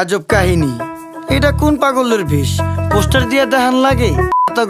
আজব কাহিনী, এটা কোন পাগলের বেশ? পোস্টার দিয়ে দেখান লাগে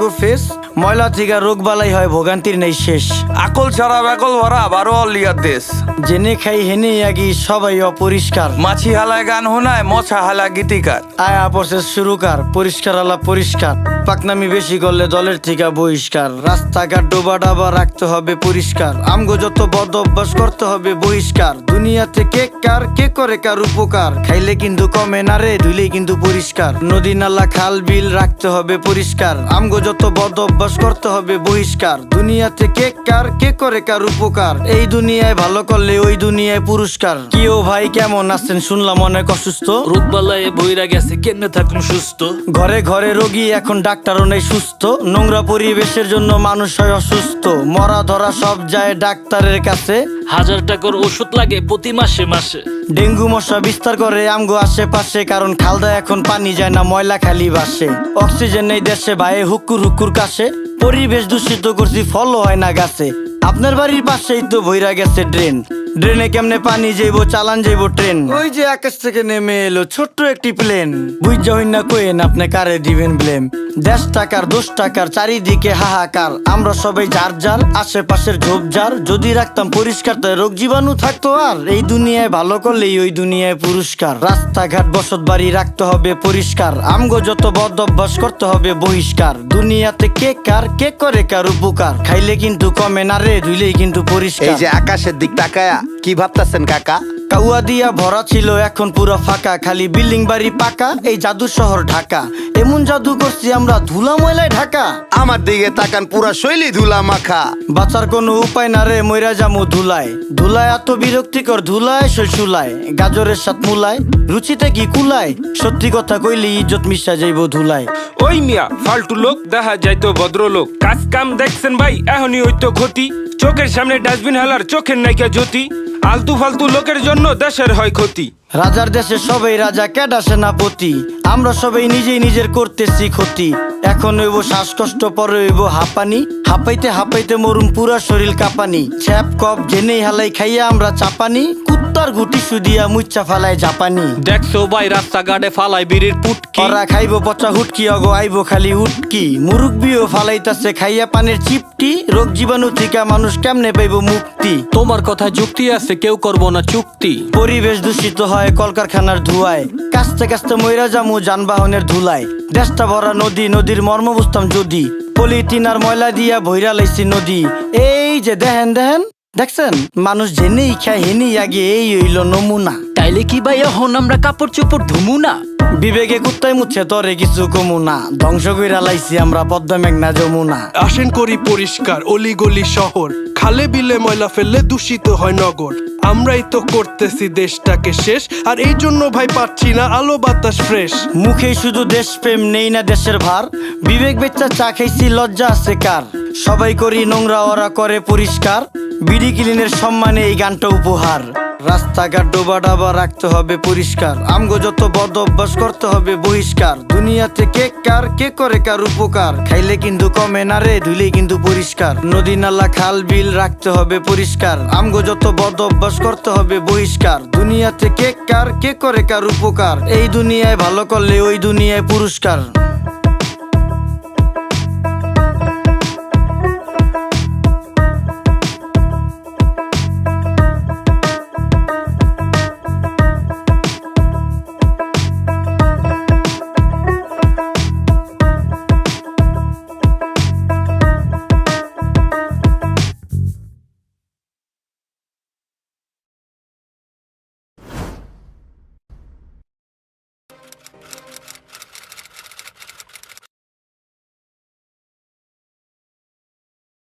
গো ফেস, ময়লা থেকে রোগ বালাই হয়, ভোগান্তির নেই শেষ। আকল ছাড়া বেকল ভরা 12 অলিয়ার দেশ। জেনে খাই হেনে আগি সবাই অপরিষ্কার। মাছি হালায় গান হোনায়, মশা হালা গীতিকার। আয়া প্রসেস শুরুকার, পরিষ্কার আলা পরিষ্কার। পাকনামি বেশি করলে দলের থেকে বহিষ্কার। রাস্তাঘাট ডোবা ডাবা রাখতে হবে পরিষ্কার। আমগো যত বদ অভ্যাস করতে হবে বহিষ্কার। দুনিয়াতে কে কার কে করে কার উপকার, খাইলে কিন্তু কমে না রে, ধুইলে কিন্তু পরিষ্কার। নদী নালা খাল বিল রাখতে হবে পরিষ্কার। আমগো যত বদ অভ্যাস করতে হবে বহিষ্কার। দুনিয়াতে কে কার কে করে কার উপকার, এই দুনিয়ায় ভালো করলে ওই দুনিয়ায় পুরস্কার। কি ও ভাই কেমন আছেন? শুনলাম অনেক অসুস্থ। রোগবালায় বইরা গেছে, কেমনে থাকুন সুস্থ? ঘরে ঘরে রোগী, এখন ডাক্তারও নেই সুস্থ। নোংরা পরিবেশের জন্য মানুষ হয় অসুস্থ। মরা ধরা সব যায় ডাক্তারের কাছে। 1000 টাকার ওষুধ লাগে প্রতি মাসে মাসে। ডেঙ্গু মশা বিস্তার করে আমগো আশেপাশে, কারণ খালদা এখন পানি যায় না, ময়লা খালি বাসে। অক্সিজেন নেই দেশে, ভাই হুকুর হুকুর কাশে। পরিবেশ দূষিত করছি, ফলও হয় না গাছে। আপনার বাড়ির পাশেই তো ভইরা গেছে ড্রেন। ড্রেনে কেমনে পানি যাইবো, চালান যাইবো ট্রেন। ওই যে আকাশ থেকে নেমে এলো ছোট্ট একটি প্লেন। বুঝা হই না কোয়েন আপনি কারে দিবেন ব্লেম। 10 টাকার 10 টাকার চারিদিকে হাহাকার। আমরা সবাই যার যার আশেপাশের ঝোপঝাড় যদি রাখতাম পরিষ্কার, তাই রোগ জীবাণু থাকতো আর। এই দুনিয়ায় ভালো করলেই ওই দুনিয়ায় পুরস্কার। রাস্তাঘাট বসত বাড়ি রাখতে হবে পরিষ্কার। আমগো যত বদ অভ্যাস করতে হবে বহিষ্কার। দুনিয়াতে কে কার কে করে কার উপকার, খাইলে কিন্তু কমে না রে, ধুইলেই কিন্তু পরিষ্কার। এই যে আকাশের দিক তাকায়া কি ভাবতাছেন কাকা? কাউয়া দিয়া ভরা ছিল, এখন পুরো ফাঁকা। খালি বিল্ডিং বাড়ি পাকা, এই জাদু শহর ঢাকা। এমন জাদু করছি আমরা, ধুলা ময়লায় ঢাকা। আমার দিকে তাকান, পুরা শৈলী ধুলা মাখা। বাঁচার কোনো উপায় না রে, মইরা জামু ধুলায়। ধুলায় এত বিরক্তিকর, ধুলায় শৈশুলায়। গাজরের সাথ মুলায়, রুচিতে কি কুলায়? সত্যি কথা কইলি ইজ্জত মিশা যাইব ধুলায়। ওই মিয়া ফালতু লোক, দেখা যাইতো ভদ্রলোক। কাজ কাম দেখছেন ভাই, এখনই হইতো ক্ষতি। চোখের সামনে ডাস্টবিন হালার, চোখের নাইকা জ্যোতি। আলতু ফালতু লোকের জন্য দেশের হয় ক্ষতি। রাজার দেশে সবাই রাজা, কেডা সেনাপতি। আমরা সবাই নিজেই নিজের করতেছি ক্ষতি। এখন হইব শ্বাসকষ্ট, পরে হইব হাঁপানি। হাঁপাইতে হাঁপাইতে মরুম, পুরা শরীর কাঁপানি। ছ্যাপ কপ জেনেই হালাই খাইয়া আমরা চাপানি। কুত্তার গুটি সুদিয়া মুচ্চা ফালায় জাপানি। দেখছো ভাই রাস্তাঘাটে ফালাই বিড়ির পুটকি। ওরা খাইব পচা হুটকি, অগো আইব খালি উটকি। মুরুব্বিও ফালাইতাছে খাইয়া পানের চিপটি। রোগ জীবাণু থেকে মানুষ কেমনে পাইব মুক্তি? তোমার কথা যুক্তি আছে, কেউ করবো না চুক্তি। পরিবেশ দূষিত হয় কলকারখানার ধুয়ায়। কাস্তে কাস্তে মইরা জামু যানবাহনের ধুলায়। দেশটা ভরা নদী, নদীর মর্ম বুঝতাম যদি। পলিথিন আর ময়লা দিয়া ভইরা লাইছি নদী। এই যে দেখেন দেখেন, দেখছেন মানুষ জেনেই খায় হেনেই আগে, এই হইল নমুনা। তাইলে কি ভাই এখন আমরা কাপড় চোপড় ধুমু না? বিবেকে কুত্তায় মুচ্ছে তরে কিছু কমু না। ধ্বংস কইরা লাইছি আমরা পদ্মা মেঘনা যমুনা। আসেন করি পরিষ্কার অলিগলি শহর। খালে বিলে ময়লা ফেললে দূষিত হয় নগর। আমরাই তো করতেছি দেশটাকে শেষ, আর এই জন্য ভাই পাচ্ছি না আলো বাতাস ফ্রেশ। মুখেই শুধু দেশপ্রেম, নেই না দেশের ভার। বিবেক বেচ্চা চা খাইছি, লজ্জা আছে কার? সবাই করি নোংরা, ওরা করে পরিষ্কার। বিডি ক্লিনের সম্মানে এই গানটা উপহার। রাস্তাঘাট ডোবা ডাবা রাখতে হবে পরিষ্কার। আমগো যত বদ অভ্যাস করতে হবে বহিষ্কার। দুনিয়াতে কে কার কে করে কার উপকার, খাইলে কিন্তু কমে না রে, ধুইলেই কিন্তু পরিষ্কার। নদী নালা খাল বিল রাখতে হবে পরিষ্কার। আমগো যত বদ অভ্যাস করতে হবে বহিষ্কার। দুনিয়াতে কে কার কে করে কার উপকার, এই দুনিয়ায় ভালো করলে ওই দুনিয়ায় পুরস্কার।